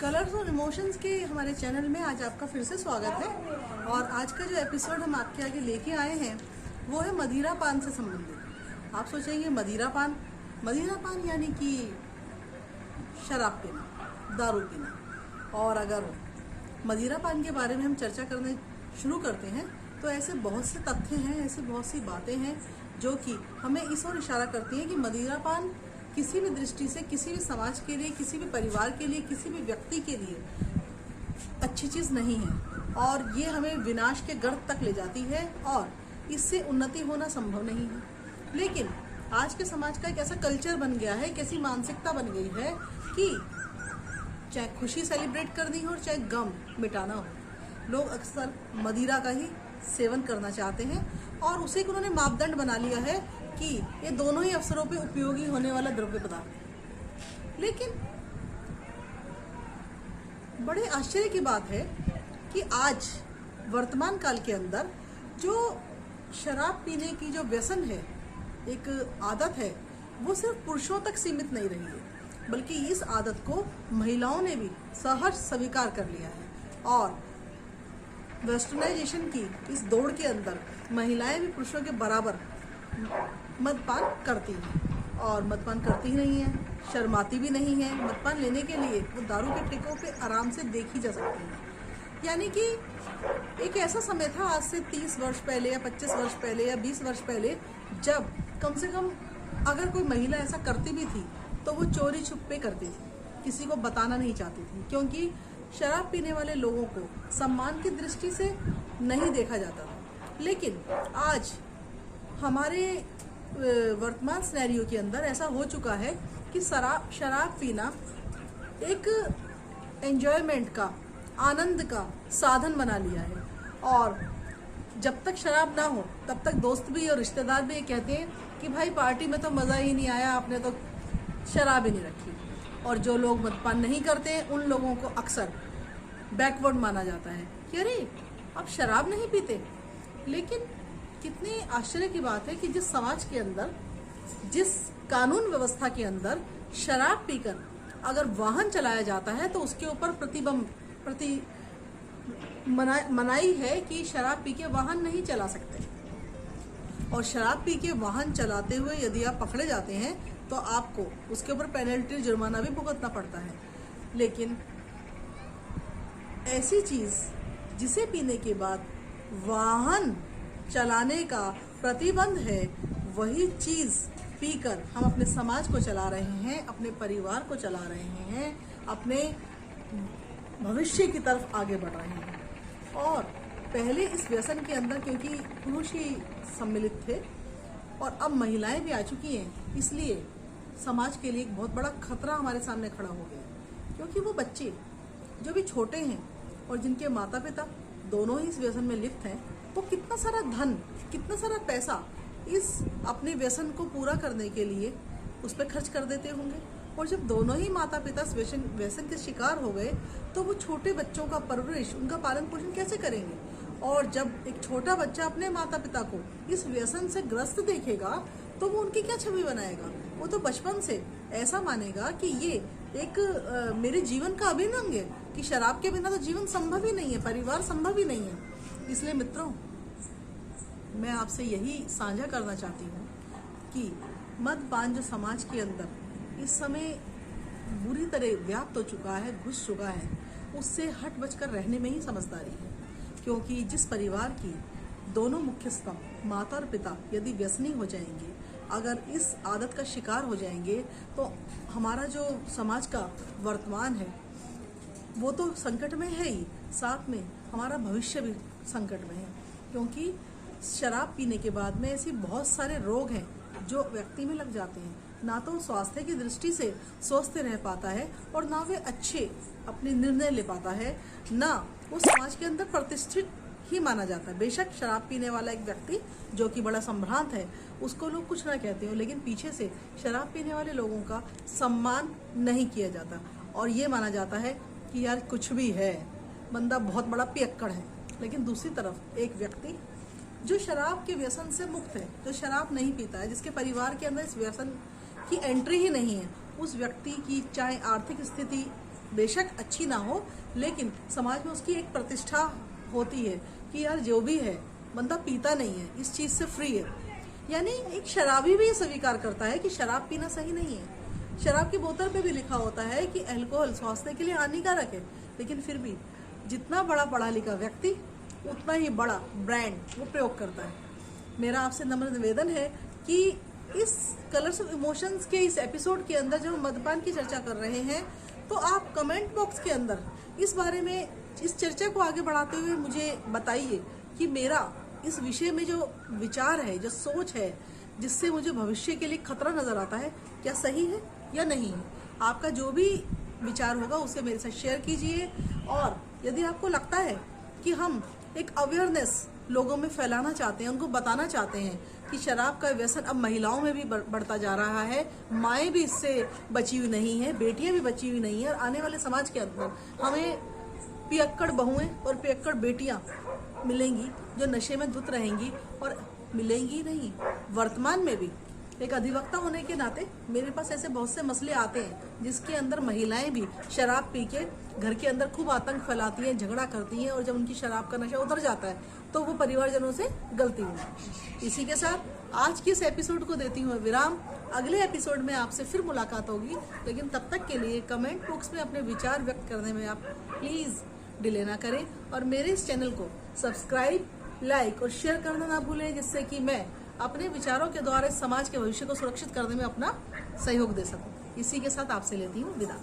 Colours और emotions के हमारे चैनल में आज आपका फिर से स्वागत है। और आज का जो एपिसोड हम आपके आगे लेके आए हैं वो है मदिरा पान से संबंधित। आप सोचेंगे मदिरा पान यानी कि शराब पीना, दारू पीना। और अगर मदिरा पान के बारे में हम चर्चा करने शुरू करते हैं तो ऐसे बहुत से तथ्य हैं, ऐसे बहुत सी बातें हैं जो कि हमें इस ओर इशारा करती हैं कि मदिरा पान किसी भी दृष्टि से, किसी भी समाज के लिए, किसी भी परिवार के लिए, किसी भी व्यक्ति के लिए अच्छी चीज़ नहीं है। और ये हमें विनाश के गर्त तक ले जाती है और इससे उन्नति होना संभव नहीं है। लेकिन आज के समाज का एक ऐसा कल्चर बन गया है, एक ऐसी मानसिकता बन गई है कि चाहे खुशी सेलिब्रेट करनी हो और चाहे गम मिटाना हो, लोग अक्सर मदिरा का ही सेवन करना चाहते हैं और उसे को उन्होंने मापदंड बना लिया है कि ये दोनों ही अवसरों पे उपयोगी होने वाला द्रव्य पदार्थ है। लेकिन बड़े आश्चर्य की बात है कि आज वर्तमान काल के अंदर जो शराब पीने की जो व्यसन है, एक आदत है, वो सिर्फ पुरुषों तक सीमित नहीं रही है, बल्कि इस आदत को महिलाओं ने भी सहर्ष स्वीकार कर लिया है। और वेस्टर्नाइजेशन की इस दौड़ के अंदर महिलाएं भी पुरुषों के बराबर मदपान करती हैं और मदपान करती ही नहीं है, शर्माती भी नहीं है। मदपान लेने के लिए वो दारू के ठेकों पे आराम से देखी जा सकती है। यानी कि एक ऐसा समय था आज से 30 वर्ष पहले या 25 वर्ष पहले या 20 वर्ष पहले, जब कम से कम अगर कोई महिला ऐसा करती भी थी तो वो चोरी छुपे करती थी, किसी को बताना नहीं चाहती थी, क्योंकि शराब पीने वाले लोगों को सम्मान की दृष्टि से नहीं देखा जाता था। लेकिन आज हमारे वर्तमान सिनेरियो के अंदर ऐसा हो चुका है कि शराब पीना एक एंजॉयमेंट का, आनंद का साधन बना लिया है। और जब तक शराब ना हो तब तक दोस्त भी और रिश्तेदार भी ये कहते हैं कि भाई पार्टी में तो मज़ा ही नहीं आया, आपने तो शराब ही नहीं रखी। और जो लोग मदपान नहीं करते उन लोगों को अक्सर बैकवर्ड माना जाता है कि अरे आप शराब नहीं पीते। लेकिन कितनी आश्चर्य की बात है कि जिस समाज के अंदर, जिस कानून व्यवस्था के अंदर शराब पीकर अगर वाहन चलाया जाता है तो उसके ऊपर मनाही है कि शराब पी के वाहन नहीं चला सकते। और शराब पी के वाहन चलाते हुए यदि आप पकड़े जाते हैं तो आपको उसके ऊपर पेनल्टी, जुर्माना भी भुगतना पड़ता है। लेकिन ऐसी चीज़ जिसे पीने के बाद वाहन चलाने का प्रतिबंध है, वही चीज़ पीकर हम अपने समाज को चला रहे हैं, अपने परिवार को चला रहे हैं, अपने भविष्य की तरफ आगे बढ़ रहे हैं। और पहले इस व्यसन के अंदर क्योंकि पुरुष ही सम्मिलित थे और अब महिलाएं भी आ चुकी हैं, इसलिए समाज के लिए एक बहुत बड़ा खतरा हमारे सामने खड़ा हो गया। क्योंकि वो बच्चे जो भी छोटे हैं और जिनके माता पिता दोनों ही इस व्यसन में लिप्त हैं, वो कितना सारा धन, कितना सारा पैसा इस अपने व्यसन को पूरा करने के लिए उस पर खर्च कर देते होंगे। और जब दोनों ही माता पिता व्यसन के शिकार हो गए तो वो छोटे बच्चों का परवरिश, उनका पालन पोषण कैसे करेंगे। और जब एक छोटा बच्चा अपने माता पिता को इस व्यसन से ग्रस्त देखेगा तो वो उनकी क्या छवि बनाएगा। वो तो बचपन से ऐसा मानेगा कि ये एक मेरे जीवन का अभिन्न अंग है, कि शराब के बिना तो जीवन संभव ही नहीं है, परिवार संभव ही नहीं है। इसलिए मित्रों, मैं आपसे यही साझा करना चाहती हूँ कि मदपान जो समाज के अंदर इस समय बुरी तरह व्याप्त हो चुका है, घुस चुका है, उससे हट बचकर रहने में ही समझदारी है। क्योंकि जिस परिवार की दोनों मुख्य स्तंभ माता और पिता यदि व्यसनी हो जाएंगे, अगर इस आदत का शिकार हो जाएंगे, तो हमारा जो समाज का वर्तमान है वो तो संकट में है ही, साथ में हमारा भविष्य भी संकट में है। क्योंकि शराब पीने के बाद में ऐसी बहुत सारे रोग हैं जो व्यक्ति में लग जाते हैं। ना तो स्वास्थ्य की दृष्टि से स्वस्थ रह पाता है और ना वे अच्छे अपने निर्णय ले पाता है, ना वो समाज के अंदर प्रतिष्ठित ही माना जाता है। बेशक शराब पीने वाला एक व्यक्ति जो कि बड़ा संभ्रांत है, उसको लोग कुछ ना कहते हो, लेकिन पीछे से शराब पीने वाले लोगों का सम्मान नहीं किया जाता और ये माना जाता है कि यार कुछ भी है, बंदा बहुत बड़ा पियक्कड़ है। लेकिन दूसरी तरफ एक व्यक्ति जो शराब के व्यसन से मुक्त है, जो शराब नहीं पीता है, जिसके परिवार के अंदर इस व्यसन की एंट्री ही नहीं है, उस व्यक्ति की चाहे आर्थिक स्थिति बेशक अच्छी ना हो, लेकिन समाज में उसकी एक प्रतिष्ठा होती है कि यार जो भी है बंदा पीता नहीं है, इस चीज़ से फ्री है। यानी एक शराबी भी ये स्वीकार करता है कि शराब पीना सही नहीं है। शराब की बोतल पे भी लिखा होता है कि अल्कोहल स्वास्थ्य के लिए हानिकारक है, लेकिन फिर भी जितना बड़ा पढ़ा लिखा व्यक्ति उतना ही बड़ा ब्रांड वो प्रयोग करता है। मेरा आपसे नम्र निवेदन है कि इस कलर्स ऑफ इमोशंस के इस एपिसोड के अंदर जब हम मद्यपान की चर्चा कर रहे हैं, तो आप कमेंट बॉक्स के अंदर इस बारे में, इस चर्चा को आगे बढ़ाते हुए मुझे बताइए कि मेरा इस विषय में जो विचार है, जो सोच है, जिससे मुझे भविष्य के लिए खतरा नजर आता है, क्या सही है या नहीं है। आपका जो भी विचार होगा उसे मेरे साथ शेयर कीजिए। और यदि आपको लगता है कि हम एक अवेयरनेस लोगों में फैलाना चाहते हैं, उनको बताना चाहते हैं कि शराब का व्यसन अब महिलाओं में भी बढ़ता जा रहा है, माएँ भी इससे बची हुई नहीं है, बेटियां भी बची हुई नहीं है, और आने वाले समाज के अंदर हमें पियक्कड़ बहुएं और पियक्कड़ बेटियां मिलेंगी जो नशे में धुत रहेंगी, और मिलेंगी नहीं, वर्तमान में भी एक अधिवक्ता होने के नाते मेरे पास ऐसे बहुत से मसले आते हैं जिसके अंदर महिलाएं भी शराब पी के घर के अंदर खूब आतंक फैलाती हैं, झगड़ा करती हैं, और जब उनकी शराब का नशा उतर जाता है तो वो परिवारजनों से गलती हुई। इसी के साथ आज के इस एपिसोड को देती हूँ विराम। अगले एपिसोड में आपसे फिर मुलाकात होगी, लेकिन तब तक के लिए कमेंट बॉक्स में अपने विचार व्यक्त करने में आप प्लीज़ डिले ना करें, और मेरे इस चैनल को सब्सक्राइब, लाइक और शेयर करना ना भूलें, जिससे कि मैं अपने विचारों के द्वारा समाज के भविष्य को सुरक्षित करने में अपना सहयोग दे सकूं। इसी के साथ आपसे लेती हूँ विदा।